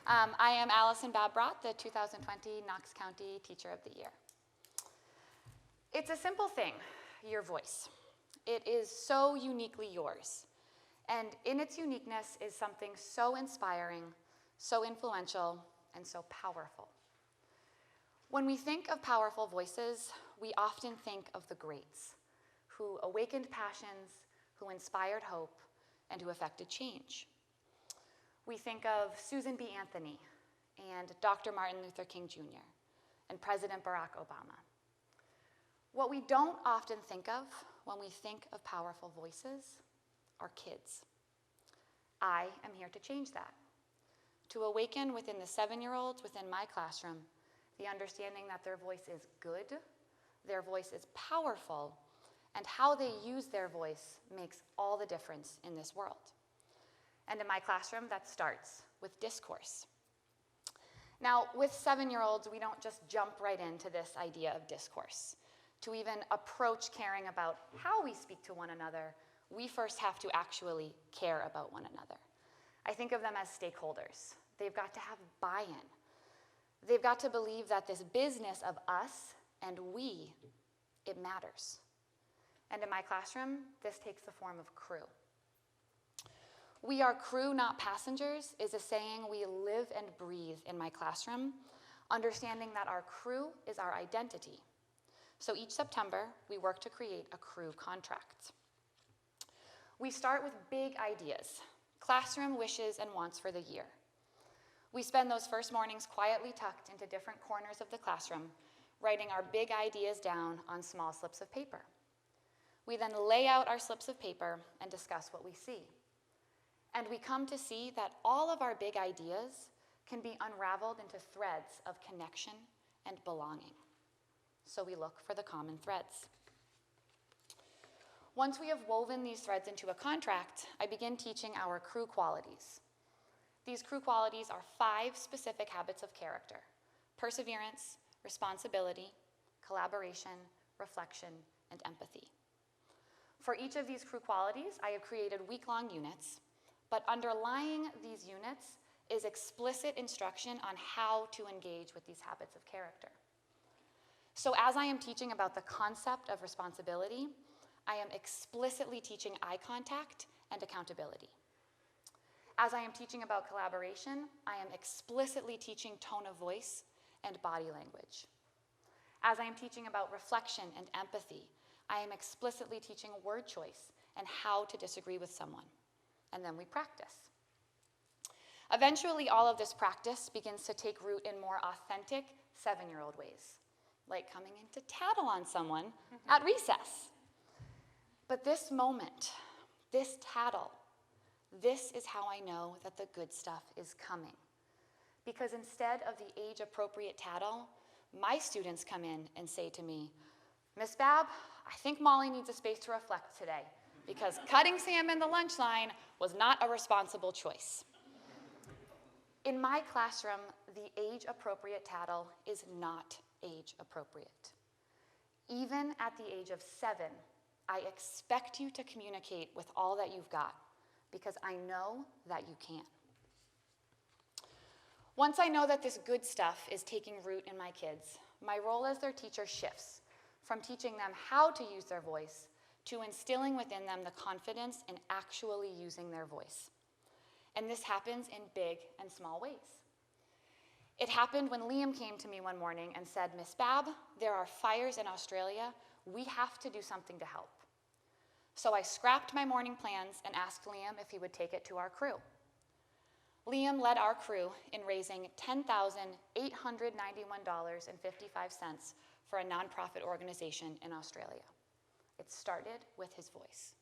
I am Alison Babb-Brott, the 2020 Knox County Teacher of the Year. It's a simple thing, your voice. It is so uniquely yours. And in its uniqueness is something so inspiring, so influential, and so powerful. When we think of powerful voices, we often think of the greats, who awakened passions, who inspired hope, and who affected change. We think of Susan B. Anthony and Dr. Martin Luther King Jr. and President Barack Obama. What we don't often think of when we think of powerful voices are kids. I am here to change that, to awaken within the 7-year-olds within my classroom the understanding that their voice is good, their voice is powerful, and how they use their voice makes all the difference in this world. And in my classroom, that starts with discourse. Now, with 7-year-olds, we don't just jump right into this idea of discourse. To even approach caring about how we speak to one another, we first have to actually care about one another. I think of them as stakeholders. They've got to have buy-in. They've got to believe that this business of us and we, it matters. And in my classroom, this takes the form of crew. "We are crew, not passengers" is a saying we live and breathe in my classroom, understanding that our crew is our identity. So each September, we work to create a crew contract. We start with big ideas, classroom wishes and wants for the year. We spend those first mornings quietly tucked into different corners of the classroom, writing our big ideas down on small slips of paper. We then lay out our slips of paper and discuss what we see. And we come to see that all of our big ideas can be unraveled into threads of connection and belonging. So we look for the common threads. Once we have woven these threads into a contract, I begin teaching our crew qualities. These crew qualities are 5 specific habits of character: perseverance, responsibility, collaboration, reflection, and empathy. For each of these crew qualities, I have created week-long units, but underlying these units is explicit instruction on how to engage with these habits of character. So as I am teaching about the concept of responsibility, I am explicitly teaching eye contact and accountability. As I am teaching about collaboration, I am explicitly teaching tone of voice and body language. As I am teaching about reflection and empathy, I am explicitly teaching word choice and how to disagree with someone. And then we practice. Eventually, all of this practice begins to take root in more authentic 7-year-old ways, like coming in to tattle on someone at recess. But this moment, this tattle, this is how I know that the good stuff is coming. Because instead of the age-appropriate tattle, my students come in and say to me, "Miss Babb, I think Molly needs a space to reflect today, because cutting Sam in the lunch line was not a responsible choice." In my classroom, the age-appropriate tattle is not age-appropriate. Even at the age of 7, I expect you to communicate with all that you've got, because I know that you can. Once I know that this good stuff is taking root in my kids, my role as their teacher shifts from teaching them how to use their voice to instilling within them the confidence in actually using their voice. And this happens in big and small ways. It happened when Liam came to me one morning and said, "Miss Babb, there are fires in Australia. We have to do something to help." So I scrapped my morning plans and asked Liam if he would take it to our crew. Liam led our crew in raising $10,891.55 for a nonprofit organization in Australia. It started with his voice.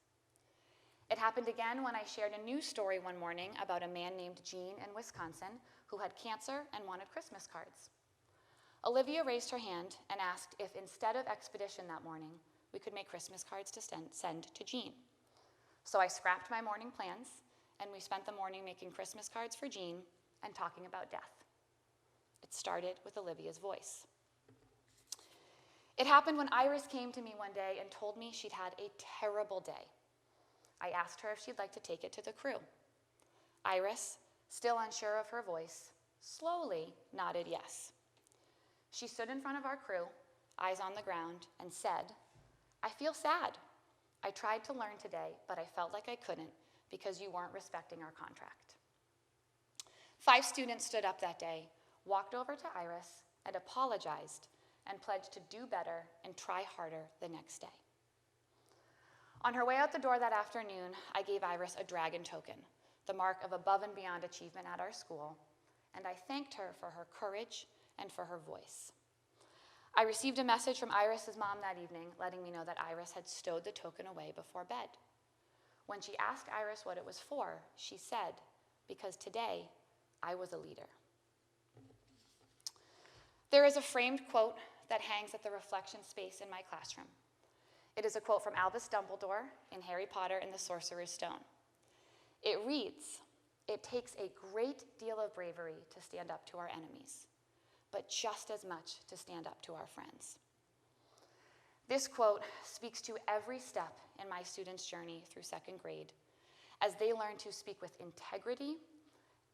It happened again when I shared a news story one morning about a man named Gene in Wisconsin who had cancer and wanted Christmas cards. Olivia raised her hand and asked if instead of Expedition that morning, we could make Christmas cards to send to Gene. So I scrapped my morning plans, and we spent the morning making Christmas cards for Gene and talking about death. It started with Olivia's voice. It happened when Iris came to me one day and told me she'd had a terrible day. I asked her if she'd like to take it to the crew. Iris, still unsure of her voice, slowly nodded yes. She stood in front of our crew, eyes on the ground, and said, "I feel sad. I tried to learn today, but I felt like I couldn't because you weren't respecting our contract." 5 students stood up that day, walked over to Iris, and apologized and pledged to do better and try harder the next day. On her way out the door that afternoon, I gave Iris a dragon token, the mark of above and beyond achievement at our school, and I thanked her for her courage and for her voice. I received a message from Iris's mom that evening letting me know that Iris had stowed the token away before bed. When she asked Iris what it was for, she said, "Because today I was a leader." There is a framed quote that hangs at the reflection space in my classroom. It is a quote from Albus Dumbledore in Harry Potter and the Sorcerer's Stone. It reads, "It takes a great deal of bravery to stand up to our enemies, but just as much to stand up to our friends." This quote speaks to every step in my students' journey through 2nd grade as they learn to speak with integrity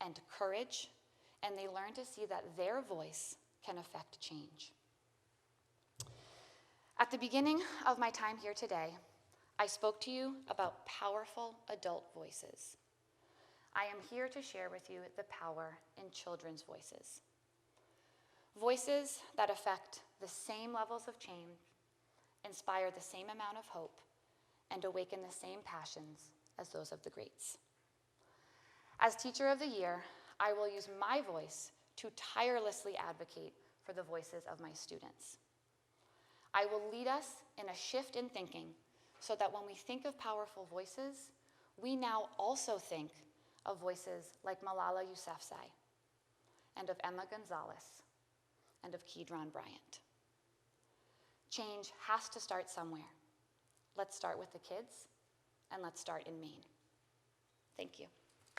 and courage, and they learn to see that their voice can affect change. At the beginning of my time here today, I spoke to you about powerful adult voices. I am here to share with you the power in children's voices. Voices that affect the same levels of change, inspire the same amount of hope, and awaken the same passions as those of the greats. As Teacher of the Year, I will use my voice to tirelessly advocate for the voices of my students. I will lead us in a shift in thinking so that when we think of powerful voices, we now also think of voices like Malala Yousafzai, and of Emma Gonzalez, and of Kedron Bryant. Change has to start somewhere. Let's start with the kids, and let's start in Maine. Thank you.